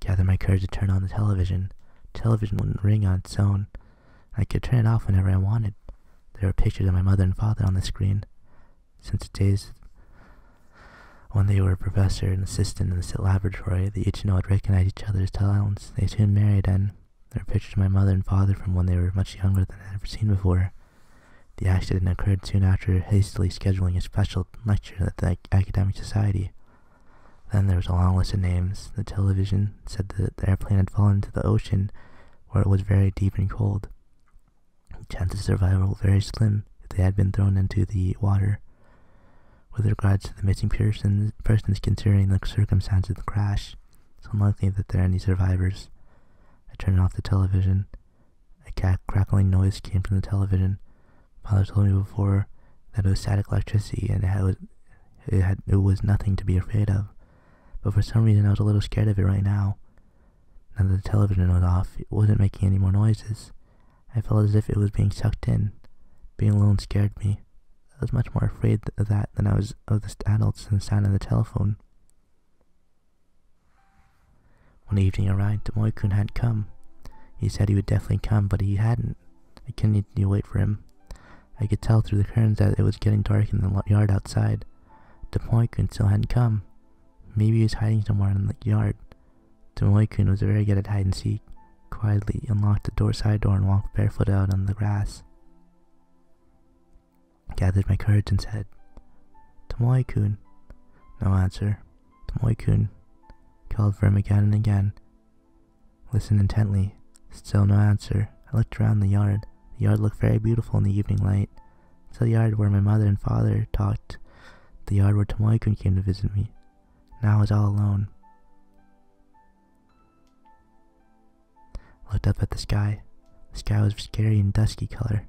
Gathered my courage to turn on the television. Television wouldn't ring on its own. I could turn it off whenever I wanted. There were pictures of my mother and father on the screen. Since the days when they were a professor and assistant in the laboratory, they each had recognized each other's talents. They soon married, and there were pictures of my mother and father from when they were much younger than I had ever seen before. The accident occurred soon after hastily scheduling a special lecture at the academic society. Then there was a long list of names. The television said that the airplane had fallen into the ocean, where it was very deep and cold. The chances of survival were very slim if they had been thrown into the water. With regards to the missing persons considering the circumstances of the crash, it's unlikely that there are any survivors. I turned off the television. A crackling noise came from the television. Father told me before that it was static electricity and it was nothing to be afraid of. But for some reason I was a little scared of it right now. Now that the television was off, it wasn't making any more noises. I felt as if it was being sucked in. Being alone scared me. I was much more afraid of that than I was of the adults and the sound of the telephone. When evening arrived, Tomoe-kun hadn't come. He said he would definitely come, but he hadn't. I continued to wait for him. I could tell through the curtains that it was getting dark in the yard outside. Tomoe-kun still hadn't come. Maybe he was hiding somewhere in the yard. Tomoe-kun was very good at hide and seek. Quietly unlocked the side door and walked barefoot out on the grass. I gathered my courage and said, "Tomoe-kun." No answer. Tomoe-kun. Called for him again and again. Listened intently. Still no answer. I looked around the yard. The yard looked very beautiful in the evening light. It's the yard where my mother and father talked. The yard where Tomoe-kun came to visit me. Now I was all alone. I looked up at the sky. The sky was scary and dusky color.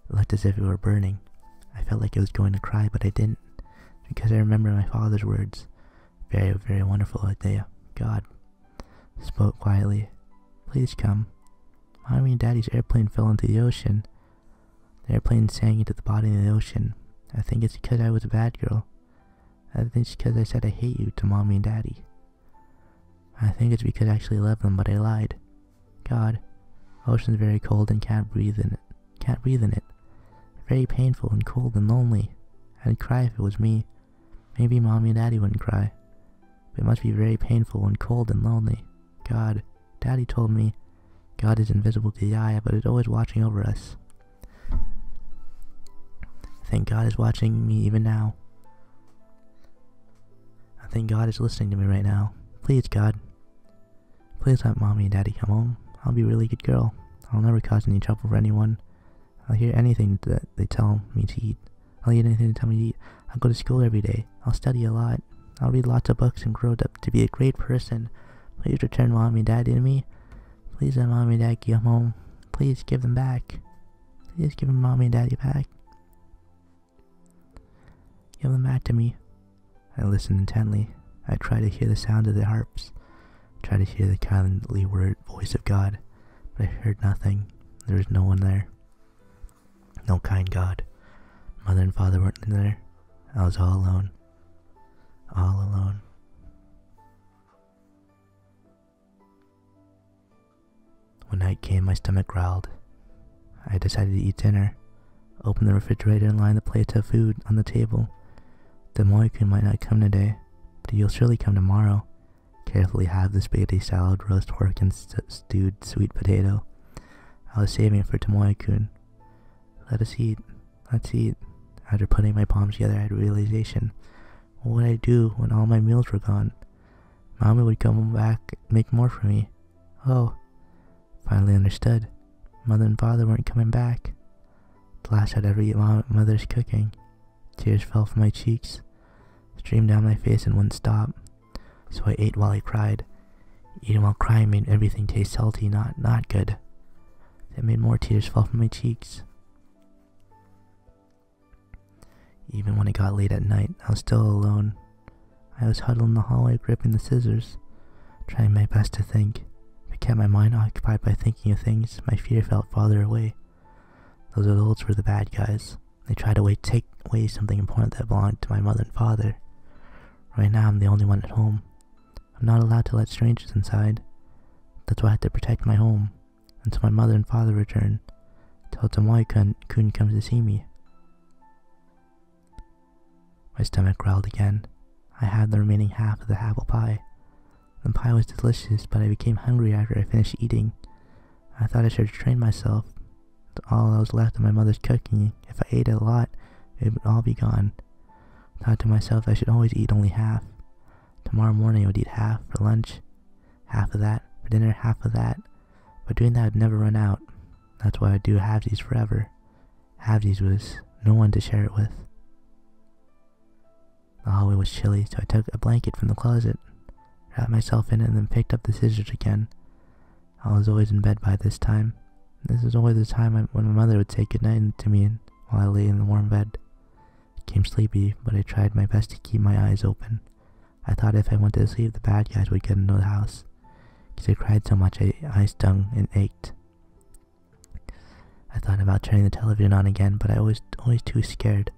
It looked as if it were burning. I felt like I was going to cry, but I didn't, because I remember my father's words. Very, very wonderful idea. God spoke quietly. Please come. Mommy and Daddy's airplane fell into the ocean. The airplane sank into the bottom of the ocean. I think it's because I was a bad girl. I think it's because I said I hate you to Mommy and Daddy. I think it's because I actually love them, but I lied. God, ocean's very cold and can't breathe in it. Very painful and cold and lonely. I'd cry if it was me. Maybe Mommy and Daddy wouldn't cry. But it must be very painful and cold and lonely. God, Daddy told me, God is invisible to the eye, but is always watching over us. I think God is watching me even now. I think God is listening to me right now. Please, God. Please let Mommy and Daddy come home. I'll be a really good girl. I'll never cause any trouble for anyone. I'll hear anything that they tell me to eat. I'll eat anything they tell me to eat. I'll go to school every day. I'll study a lot. I'll read lots of books and grow up to be a great person. Please return Mommy and Daddy to me. Please let Mommy and Daddy come home. Please give them back. Please give Mommy and Daddy back. Give them back to me. I listened intently. I tried to hear the sound of the harps. I tried to hear the kindly voice of God. But I heard nothing. There was no one there. No kind God. Mother and father weren't there. I was all alone. All alone. When night came, my stomach growled. I decided to eat dinner. Opened the refrigerator and lined the plates of food on the table. Tomoe-kun might not come today, but he'll surely come tomorrow. Carefully halved the spaghetti salad, roast pork, and stewed sweet potato. I was saving it for Tomoe-kun. Let us eat. Let's eat. After putting my palms together, I had a realization. What would I do when all my meals were gone? Mommy would come back and make more for me. Oh, finally understood. Mother and father weren't coming back. The last I'd ever eat mother's cooking. Tears fell from my cheeks, streamed down my face and wouldn't stop. So I ate while I cried. Eating while crying made everything taste salty, not good. It made more tears fall from my cheeks. Even when it got late at night, I was still alone. I was huddled in the hallway gripping the scissors, trying my best to think. If I kept my mind occupied by thinking of things, my fear felt farther away. Those adults were the bad guys. They tried to take away something important that belonged to my mother and father. Right now I'm the only one at home. I'm not allowed to let strangers inside. That's why I had to protect my home until my mother and father returned. Till Tomoe couldn't come to see me. My stomach growled again. I had the remaining half of the apple pie. The pie was delicious, but I became hungry after I finished eating. I thought I should train myself. All that was left of my mother's cooking, if I ate it a lot, it would all be gone. I thought to myself I should always eat only half. Tomorrow morning I would eat half for lunch, half of that for dinner, half of that. But doing that would never run out. That's why I'd do halvesies forever. Halvesies was no one to share it with. The hallway was chilly, so I took a blanket from the closet, wrapped myself in it, and then picked up the scissors again. I was always in bed by this time. This was always the time when my mother would say goodnight to me while I lay in the warm bed. I became sleepy, but I tried my best to keep my eyes open. I thought if I went to sleep, the bad guys would get into the house. Because I cried so much, I stung and ached. I thought about turning the television on again, but I was always too scared.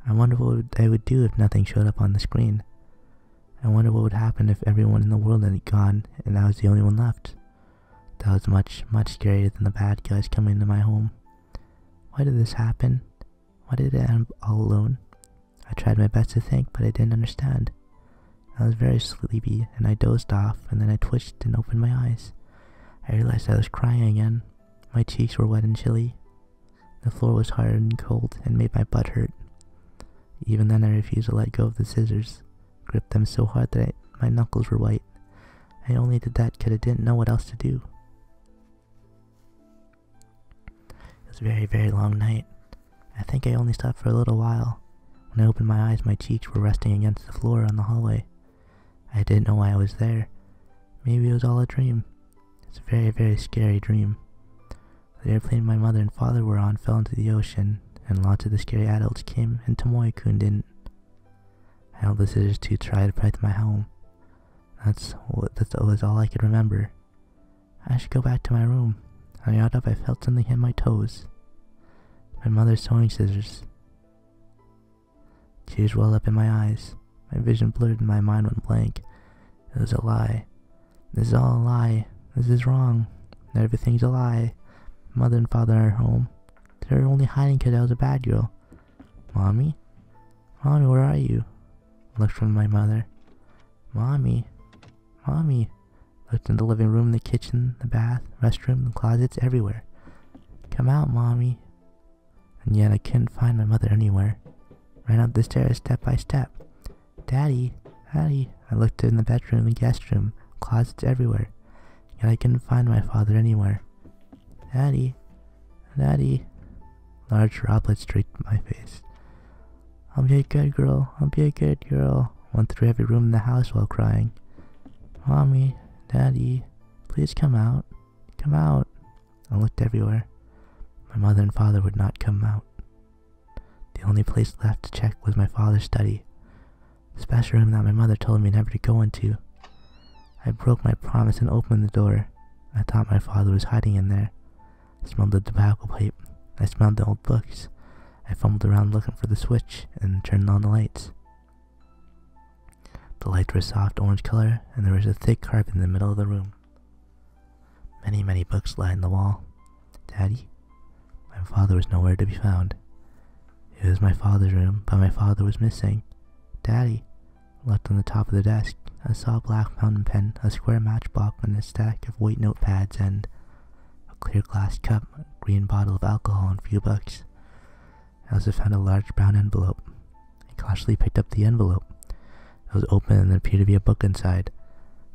I wondered what I would do if nothing showed up on the screen. I wondered what would happen if everyone in the world had gone and I was the only one left. That was much, much scarier than the bad guys coming into my home. Why did this happen? Why did it end all alone? I tried my best to think, but I didn't understand. I was very sleepy, and I dozed off, and then I twitched and opened my eyes. I realized I was crying again. My cheeks were wet and chilly. The floor was hard and cold and made my butt hurt. Even then I refused to let go of the scissors, gripped them so hard that my knuckles were white. I only did that because I didn't know what else to do. It was a very, very long night. I think I only slept for a little while. When I opened my eyes, my cheeks were resting against the floor on the hallway. I didn't know why I was there. Maybe it was all a dream. It's a very, very scary dream. The airplane my mother and father were on fell into the ocean, and lots of the scary adults came, and Tomoe-kun didn't. I held the scissors to try to protect my home. That was all I could remember. I should go back to my room. I got up, I felt something hit my toes. My mother's sewing scissors. Tears welled up in my eyes. My vision blurred and my mind went blank. It was a lie. This is all a lie. This is wrong. Everything's a lie. Mother and father are home. They're only hiding because I was a bad girl. Mommy? Mommy, where are you? I looked from my mother. Mommy? Mommy? I looked in the living room, the kitchen, the bath, restroom, the closets, everywhere. Come out, Mommy. And yet I couldn't find my mother anywhere. Ran up the stairs step by step. Daddy, Daddy. I looked in the bedroom, the guest room, closets everywhere. Yet I couldn't find my father anywhere. Daddy, Daddy. Large droplets streaked my face. I'll be a good girl, I'll be a good girl. Went through every room in the house while crying. Mommy, Daddy, please come out. Come out. I looked everywhere. My mother and father would not come out. The only place left to check was my father's study, the special room that my mother told me never to go into. I broke my promise and opened the door. I thought my father was hiding in there. I smelled the tobacco pipe. I smelled the old books. I fumbled around looking for the switch and turned on the lights. The lights were soft orange color, and there was a thick carpet in the middle of the room. Many, many books lined the wall. Daddy? My father was nowhere to be found. It was my father's room, but my father was missing. Daddy? I looked on the top of the desk. I saw a black fountain pen, a square matchbox, and a stack of white notepads, and a clear glass cup, a green bottle of alcohol, and a few books. I also found a large brown envelope. I cautiously picked up the envelope. It was open and there appeared to be a book inside.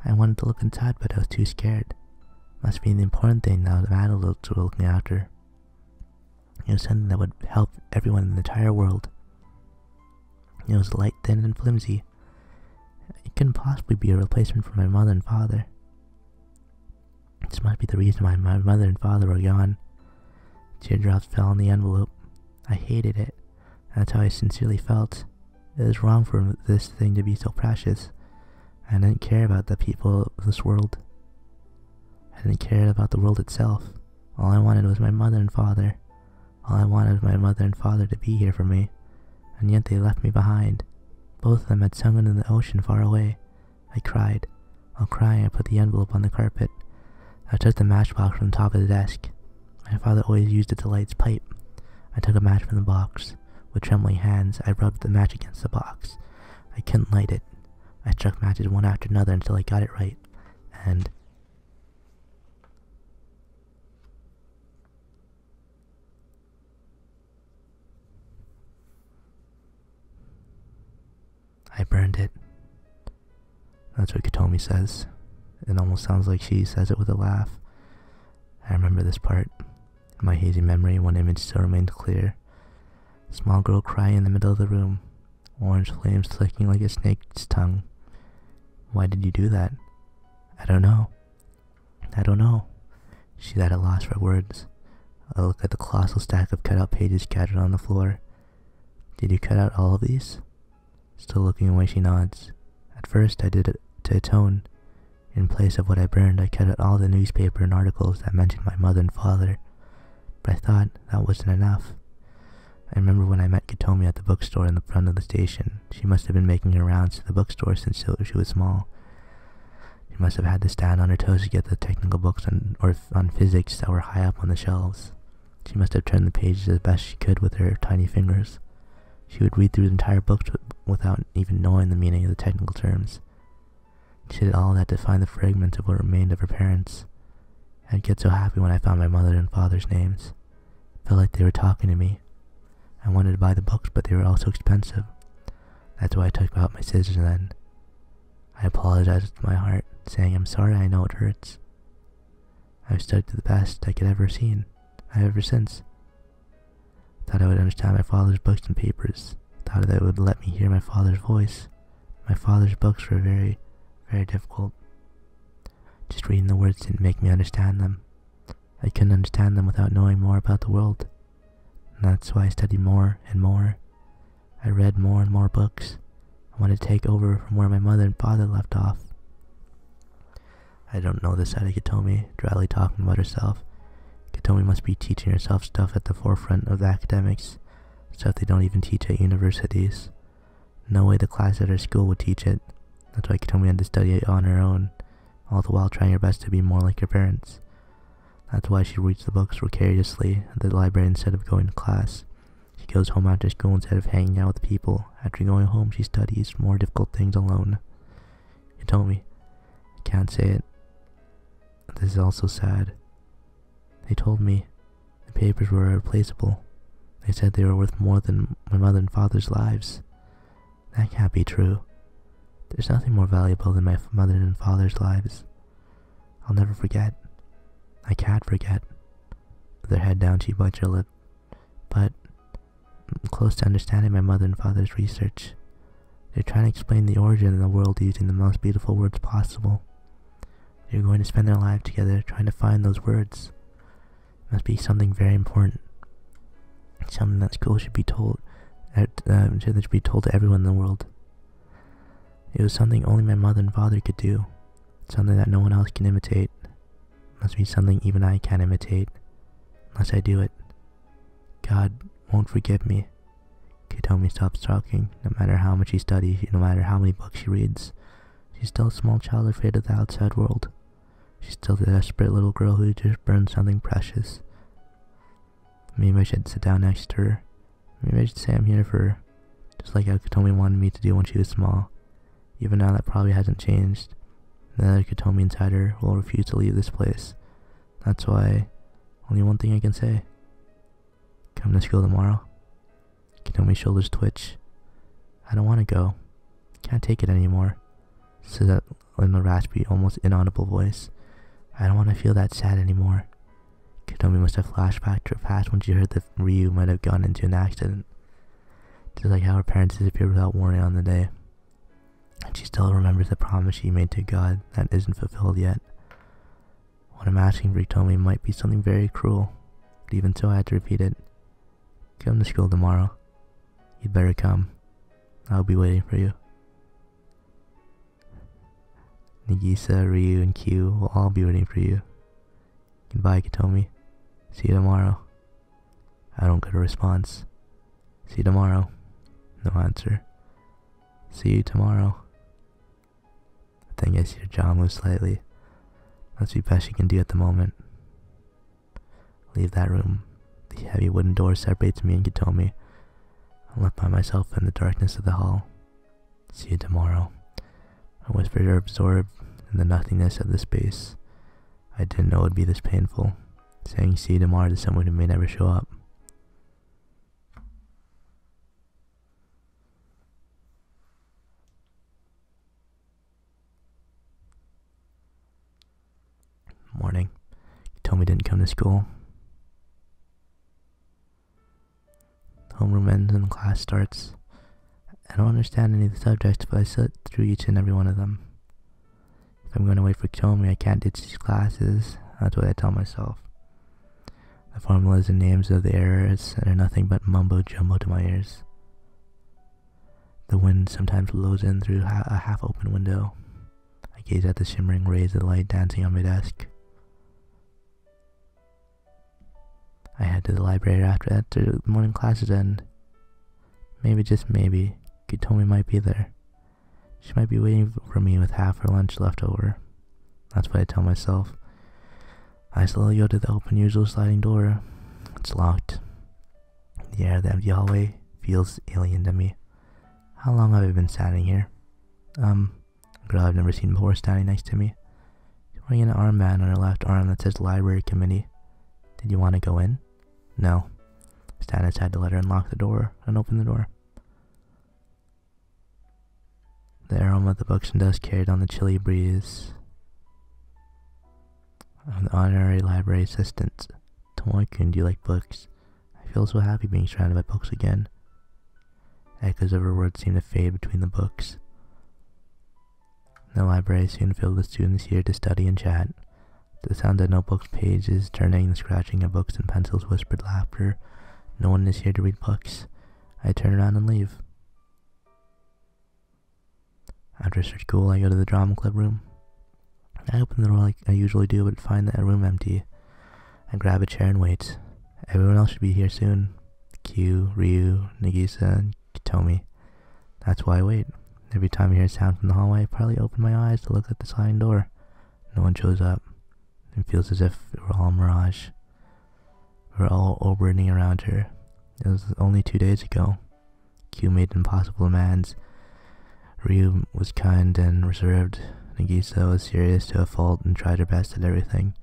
I wanted to look inside, but I was too scared. Must be the important thing now the adults were looking after. It was something that would help everyone in the entire world. It was light, thin, and flimsy. It couldn't possibly be a replacement for my mother and father. This must be the reason why my mother and father were gone. Teardrops fell on the envelope. I hated it. That's how I sincerely felt. It was wrong for this thing to be so precious. I didn't care about the people of this world. I didn't care about the world itself. All I wanted was my mother and father. All I wanted was my mother and father to be here for me. And yet they left me behind. Both of them had sunk into the ocean far away. I cried. While crying, I put the envelope on the carpet. I took the matchbox from the top of the desk. My father always used it to light his pipe. I took a match from the box. With trembling hands, I rubbed the match against the box. I couldn't light it. I struck matches one after another until I got it right, and I burned it. That's what Katomi says. It almost sounds like she says it with a laugh. I remember this part. In my hazy memory, one image still remained clear. A small girl crying in the middle of the room, orange flames flicking like a snake's tongue. Why did you do that? I don't know. I don't know. She's at a loss for words. I look at the colossal stack of cut-out pages scattered on the floor. Did you cut out all of these? Still looking away, she nods. At first, I did it to atone. In place of what I burned, I cut out all the newspaper and articles that mentioned my mother and father. But I thought that wasn't enough. I remember when I met Katomi at the bookstore in the front of the station. She must have been making her rounds to the bookstore since she was small. She must have had to stand on her toes to get the technical books on physics that were high up on the shelves. She must have turned the pages as best she could with her tiny fingers. She would read through the entire book without even knowing the meaning of the technical terms. She did all that to find the fragments of what remained of her parents. I'd get so happy when I found my mother and father's names. It felt like they were talking to me. I wanted to buy the books, but they were all so expensive. That's why I took out my scissors then. I apologized with my heart, saying I'm sorry, I know it hurts. I've studied the best I could ever seen. Ever since. Thought I would understand my father's books and papers. Thought that it would let me hear my father's voice. My father's books were very, very difficult. Just reading the words didn't make me understand them. I couldn't understand them without knowing more about the world. And that's why I studied more and more. I read more and more books. I wanted to take over from where my mother and father left off. I don't know this side of Katomi, dryly talking about herself. Katomi must be teaching herself stuff at the forefront of the academics, stuff they don't even teach at universities. No way the class at her school would teach it. That's why Katomi had to study it on her own, all the while trying her best to be more like her parents. That's why she reads the books precariously at the library instead of going to class. She goes home after school instead of hanging out with people. After going home, she studies more difficult things alone. Katomi, I can't say it. This is also sad. They told me the papers were irreplaceable. They said they were worth more than my mother and father's lives. That can't be true. There's nothing more valuable than my mother and father's lives. I'll never forget. I can't forget. With her head down, she bites her lip. But I'm close to understanding my mother and father's research. They're trying to explain the origin of the world using the most beautiful words possible. They're going to spend their life together trying to find those words. It must be something very important. Something that school should be told. Should be told to everyone in the world. It was something only my mother and father could do. Something that no one else can imitate. Must be something even I can't imitate, unless I do it. God won't forgive me. Katomi stops talking. No matter how much she studies, no matter how many books she reads, she's still a small child afraid of the outside world. She's still the desperate little girl who just burned something precious. Maybe I should sit down next to her. Maybe I should say I'm here for her, just like how Katomi wanted me to do when she was small. Even now that probably hasn't changed. The other Katomi inside her will refuse to leave this place. That's why, only one thing I can say. Come to school tomorrow. Katomi's shoulders twitch. I don't want to go. Can't take it anymore. Says that in a raspy, almost inaudible voice. I don't want to feel that sad anymore. Katomi must have flashed back to her past when she heard that Ryu might have gone into an accident. Just like how her parents disappeared without warning on the day. And she still remembers the promise she made to God that isn't fulfilled yet. What I'm asking for Katomi might be something very cruel, but even so I had to repeat it. Come to school tomorrow. You'd better come. I'll be waiting for you. Nagisa, Ryu, and Q will all be waiting for you. Goodbye, Katomi. See you tomorrow. I don't get a response. See you tomorrow. No answer. See you tomorrow. I think I see her jaw move slightly. That's the best she can do at the moment. Leave that room. The heavy wooden door separates me and Kitomi. I'm left by myself in the darkness of the hall. See you tomorrow. My whispers are absorbed in the nothingness of the space. I didn't know it would be this painful, saying see you tomorrow to someone who may never show up. Morning. Kitomi didn't come to school. Homeroom ends and class starts. I don't understand any of the subjects, but I sit through each and every one of them. If I'm going to wait for Kitomi, I can't ditch these classes. That's what I tell myself. The formulas and names of the errors are nothing but mumbo-jumbo to my ears. The wind sometimes blows in through a half-open window. I gaze at the shimmering rays of light dancing on my desk. I head to the library after the morning classes end. Maybe, just maybe, Kitomi might be there. She might be waiting for me with half her lunch left over. That's what I tell myself. I slowly go to the open usual sliding door. It's locked. The air of the empty hallway feels alien to me. How long have I been standing here? A girl I've never seen before standing next to me. She's wearing an armband on her left arm that says Library Committee. Did you want to go in? No. Stand inside to let her unlock the door and open the door. The aroma of the books and dust carried on the chilly breeze. I'm the honorary library assistant. Tomoki, do you like books? I feel so happy being surrounded by books again. Echoes of her words seem to fade between the books. The library is soon filled with students here to study and chat. The sound of notebooks, pages turning, the scratching of books and pencils, whispered laughter. No one is here to read books. I turn around and leave. After school, I go to the drama club room. I open the door like I usually do, but find the room empty. I grab a chair and wait. Everyone else should be here soon. Kyu, Ryu, Nagisa, and Kitomi. That's why I wait. Every time I hear a sound from the hallway, I probably open my eyes to look at the sliding door. No one shows up. It feels as if it were all a mirage. We're all orbiting around her. It was only 2 days ago. Kyu made impossible demands. Ryu was kind and reserved. Nagisa was serious to a fault and tried her best at everything.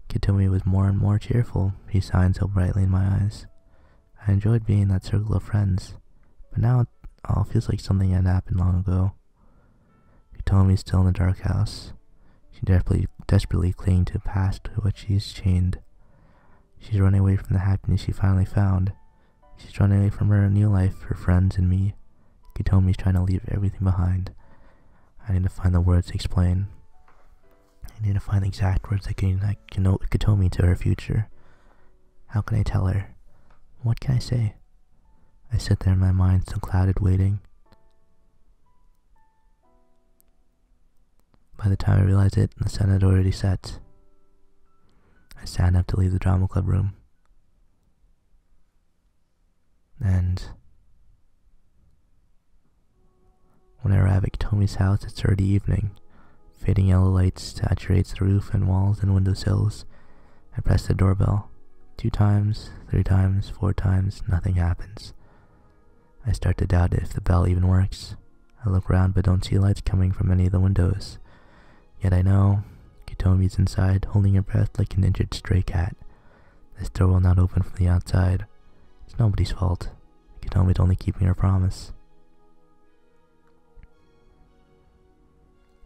Kitomi was more and more cheerful. He shined so brightly in my eyes. I enjoyed being in that circle of friends. But now it all feels like something had happened long ago. Kitomi's still in the dark house. She desperately clinging to the past to which she's chained. She's running away from the happiness she finally found. She's running away from her new life, her friends, and me. Kitomi's trying to leave everything behind. I need to find the words to explain. I need to find the exact words that can connect Kitomi to her future. How can I tell her? What can I say? I sit there in my mind, so clouded, waiting. By the time I realize it, the sun had already set. I stand up to leave the drama club room. And when I arrive at Kitomi's house, it's already evening. Fading yellow light saturates the roof and walls and windowsills. I press the doorbell. 2 times, 3 times, 4 times, nothing happens. I start to doubt if the bell even works. I look around but don't see lights coming from any of the windows. Yet I know Kitomi's inside, holding her breath like an injured stray cat. This door will not open from the outside. It's nobody's fault. Kitomi's only keeping her promise.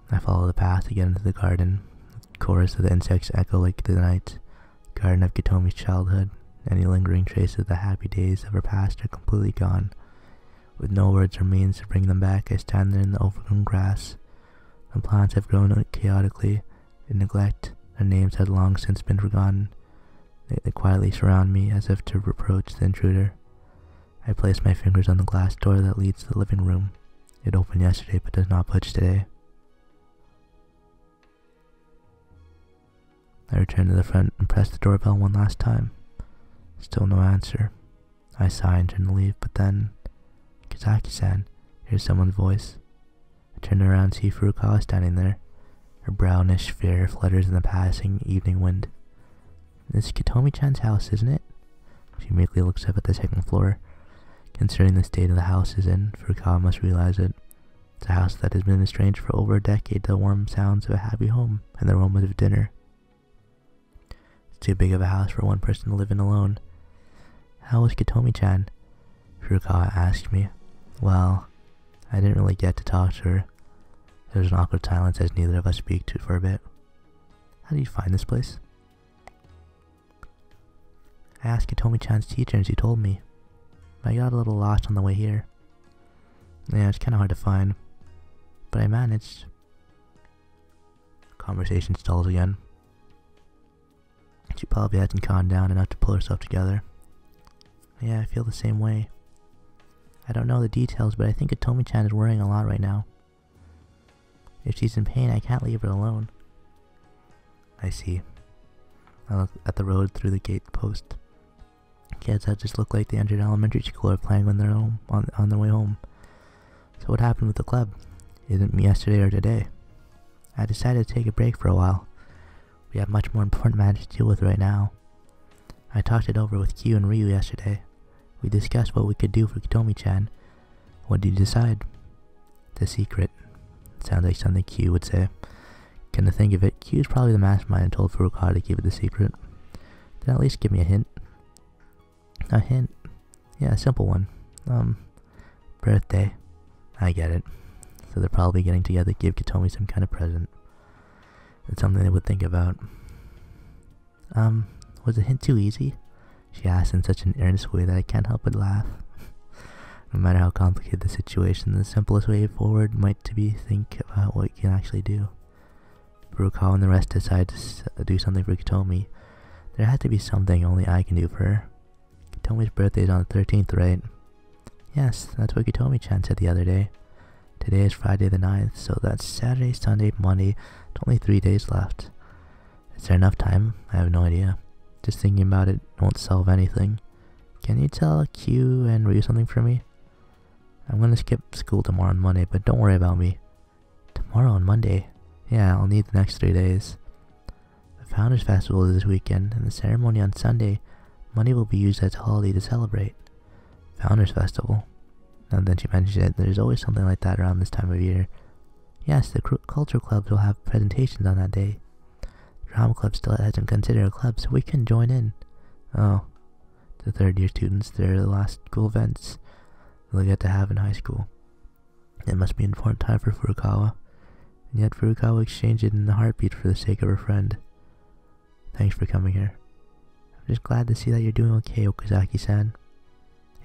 I follow the path to get into the garden. The chorus of the insects echo like the night. Garden of Kitomi's childhood. Any lingering traces of the happy days of her past are completely gone. With no words or means to bring them back, I stand there in the overgrown grass. The plants have grown chaotically in neglect. Their names had long since been forgotten. They quietly surround me as if to reproach the intruder. I place my fingers on the glass door that leads to the living room. It opened yesterday but does not budge today. I return to the front and press the doorbell one last time. Still no answer. I sigh and turn to leave, but then, Kizaki-san, hears someone's voice. I turn around and see Furukawa standing there. Her brownish fare flutters in the passing evening wind. This is Katomi-chan's house, isn't it? She meekly looks up at the second floor. Considering the state of the house is in, Furukawa must realize it. It's a house that has been estranged for over a decade to the warm sounds of a happy home and the aromas of dinner. It's too big of a house for one person to live in alone. How was Katomi-chan? Furukawa asked me. Well, I didn't really get to talk to her. There was an awkward silence as neither of us speak to for a bit. How did you find this place? I asked Katomi-chan's teacher and she told me. I got a little lost on the way here. Yeah, it's kind of hard to find. But I managed. Conversation stalls again. She probably hasn't calmed down enough to pull herself together. Yeah, I feel the same way. I don't know the details, but I think Katomi-chan is worrying a lot right now. If she's in pain, I can't leave her alone. I see. I look at the road through the gate post. Kids that just look like they entered elementary school are playing on their own on their way home. So what happened with the club? Isn't me yesterday or today? I decided to take a break for a while. We have much more important matters to deal with right now. I talked it over with Q and Ryu yesterday. We discussed what we could do for Katomi-chan. What did you decide? The secret. Sounds like something Q would say. Come to think of it, Q is probably the mastermind and told Furukawa to keep it a secret. Then at least give me a hint. A hint? Yeah, a simple one. Birthday. I get it. So they're probably getting together to give Katomi some kind of present. It's something they would think about. Was the hint too easy? She asked in such an earnest way that I can't help but laugh. No matter how complicated the situation, the simplest way forward might be think about what you can actually do. Furukawa and the rest decide to do something for Katomi. There had to be something only I can do for her. Katomi's birthday is on the 13th, right? Yes, that's what Katomi-chan said the other day. Today is Friday the 9th, so that's Saturday, Sunday, Monday. It's only 3 days left. Is there enough time? I have no idea. Just thinking about it won't solve anything. Can you tell Q and Ryu something for me? I'm gonna skip school tomorrow on Monday, but don't worry about me. Tomorrow on Monday? Yeah, I'll need the next 3 days. The Founders Festival is this weekend, and the ceremony on Sunday. Monday will be used as a holiday to celebrate. Founders Festival. And then she mentioned it, there's always something like that around this time of year. Yes, the cultural clubs will have presentations on that day. The drama club still hasn't considered a club, so we can join in. Oh, the third year students, they're the last school events they'll get to have in high school. It must be an important time for Furukawa, and yet Furukawa exchanged it in a heartbeat for the sake of her friend. Thanks for coming here. I'm just glad to see that you're doing okay, Okazaki-san.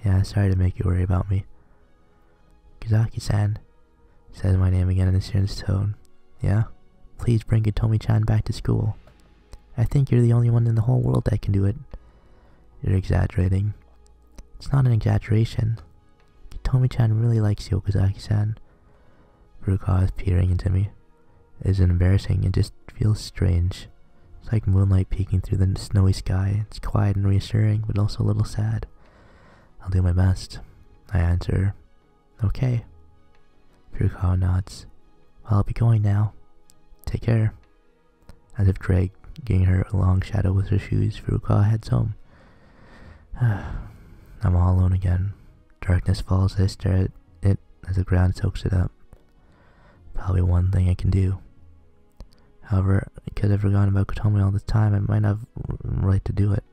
Yeah, sorry to make you worry about me. Okazaki-san says my name again in a serious tone. Yeah? Please bring Katomi-chan back to school. I think you're the only one in the whole world that can do it. You're exaggerating. It's not an exaggeration. Katomi-chan really likes you, Okazaki-san. Furukawa is peering into me. It isn't embarrassing, it just feels strange. It's like moonlight peeking through the snowy sky. It's quiet and reassuring, but also a little sad. I'll do my best. I answer, okay. Furukawa nods. Well, I'll be going now. Take care. As if dragging her a long shadow with her shoes, Furukawa heads home. I'm all alone again. Darkness falls as I stare at it as the ground soaks it up. Probably one thing I can do. However, because I've forgotten about Katomi all this time, I might have right to do it.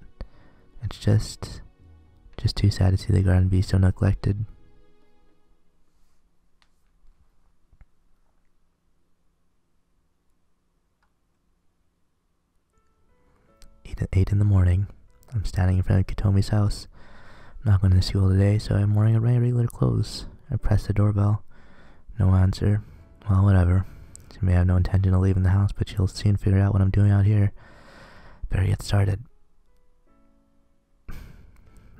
It's just too sad to see the garden be so neglected. Eight in the morning. I'm standing in front of Katomi's house. I'm not going to school today, so I'm wearing my regular clothes. I press the doorbell. No answer. Well, whatever. She may have no intention of leaving the house, but she'll soon figure out what I'm doing out here. Better get started.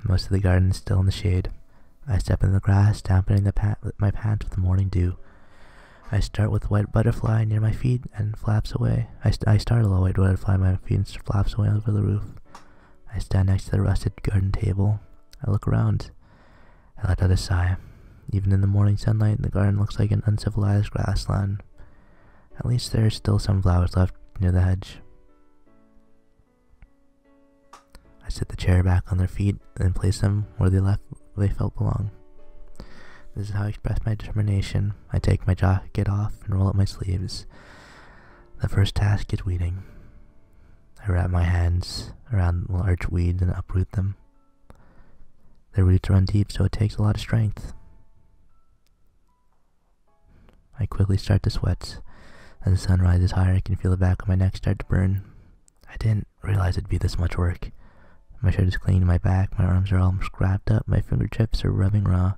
Most of the garden is still in the shade. I step in the grass, dampening my pants with the morning dew. I start with a white butterfly near my feet and flaps away. I startle a white butterfly near my feet and flaps away over the roof. I stand next to the rusted garden table. I look around. I let out a sigh. Even in the morning sunlight, the garden looks like an uncivilized grassland. At least there are still some flowers left near the hedge. I set the chair back on their feet and place them where they felt belong. This is how I express my determination. I take my jacket off and roll up my sleeves. The first task is weeding. I wrap my hands around large weeds and uproot them. Their roots run deep, so it takes a lot of strength. I quickly start to sweat. As the sun rises higher, I can feel the back of my neck start to burn. I didn't realize it'd be this much work. My shirt is clean, my back, my arms are all scrapped up, my fingertips are rubbing raw.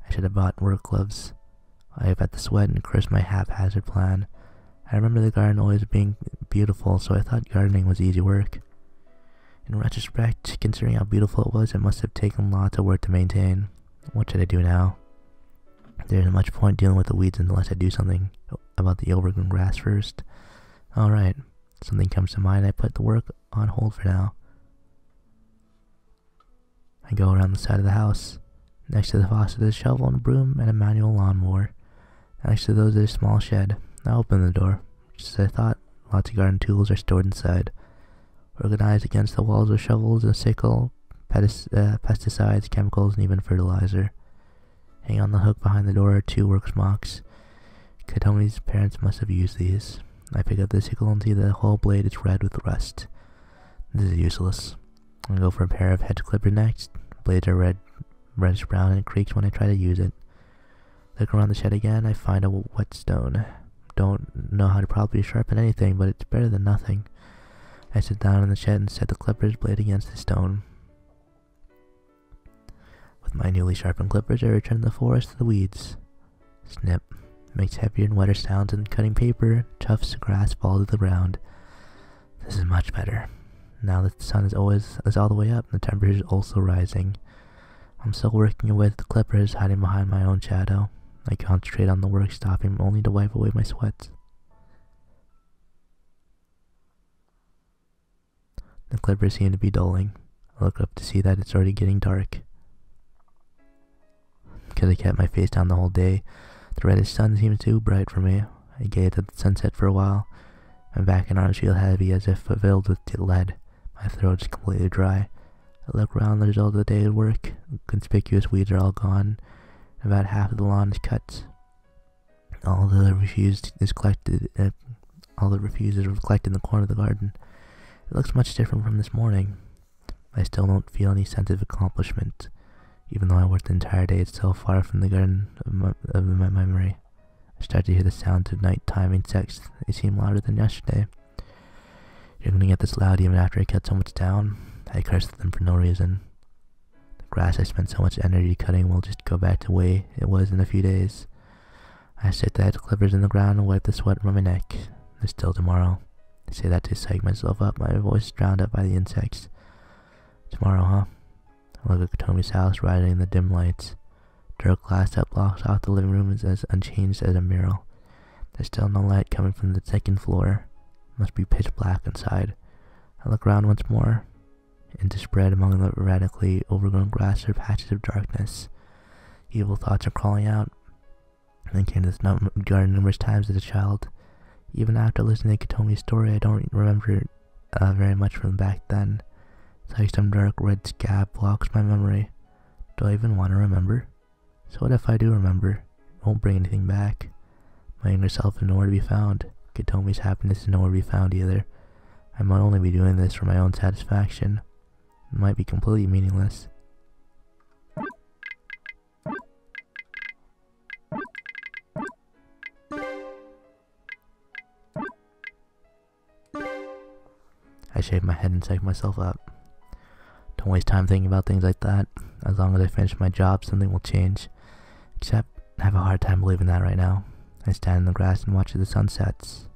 I should have bought work gloves. I have had to sweat and curse my haphazard plan. I remember the garden always being beautiful, so I thought gardening was easy work. In retrospect, considering how beautiful it was, it must have taken lots of work to maintain. What should I do now? There isn't much point dealing with the weeds unless I do something about the overgrown grass first. Alright, something comes to mind. I put the work on hold for now. I go around the side of the house. Next to the faucet is a shovel and a broom and a manual lawnmower. Next to those is a small shed. I open the door. Just as I thought, lots of garden tools are stored inside. Organized against the walls are shovels, a sickle, pesticides, chemicals, and even fertilizer. Hanging on the hook behind the door are 2 work smocks. Katomi's parents must have used these. I pick up the sickle and see the whole blade is red with rust. This is useless. I go for a pair of hedge clippers next. Blades are reddish brown and it creaks when I try to use it. Look around the shed again, I find a whetstone. Don't know how to properly sharpen anything, but it's better than nothing. I sit down in the shed and set the clippers blade against the stone. With my newly sharpened clippers, I return to the forest to the weeds. Snip. Makes heavier and wetter sounds than cutting paper. Tufts of grass fall to the ground. This is much better. Now that the sun is all the way up, and the temperature is also rising. I'm still working with the clippers, hiding behind my own shadow. I concentrate on the work, stopping only to wipe away my sweat. The clippers seem to be dulling. I look up to see that it's already getting dark. Because I kept my face down the whole day, the reddish sun seems too bright for me. I gazed at the sunset for a while. My back and arms feel heavy as if filled with lead. My throat is completely dry. I look around the result of the day's work. Conspicuous weeds are all gone. About half of the lawn is cut. All the refuse is collected in the corner of the garden. It looks much different from this morning. I still don't feel any sense of accomplishment. Even though I worked the entire day, it's still far from the garden of my memory. I start to hear the sounds of nighttime insects. They seem louder than yesterday. You're gonna get this loud even after I cut so much down. I cursed them for no reason. The grass I spent so much energy cutting will just go back to the way it was in a few days. I stick the hedge clippers in the ground and wipe the sweat from my neck. There's still tomorrow. I say that to psych myself up. My voice is drowned out by the insects. Tomorrow, huh? I look at Katomi's house riding in the dim lights. Dark glass that blocks off the living room is as unchanged as a mural. There's still no light coming from the second floor. It must be pitch black inside. I look around once more. Interspread among the radically overgrown grass are patches of darkness. Evil thoughts are crawling out. I came to this garden numerous times as a child. Even after listening to Katomi's story, I don't remember very much from back then. It's like some dark red scab blocks my memory. Do I even want to remember? So what if I do remember? It won't bring anything back. My younger self is nowhere to be found. Katomi's happiness is nowhere to be found either. I might only be doing this for my own satisfaction. It might be completely meaningless. I shave my head and psych myself up. Don't waste time thinking about things like that. As long as I finish my job, something will change. Except, I have a hard time believing that right now. I stand in the grass and watch as the sun sets.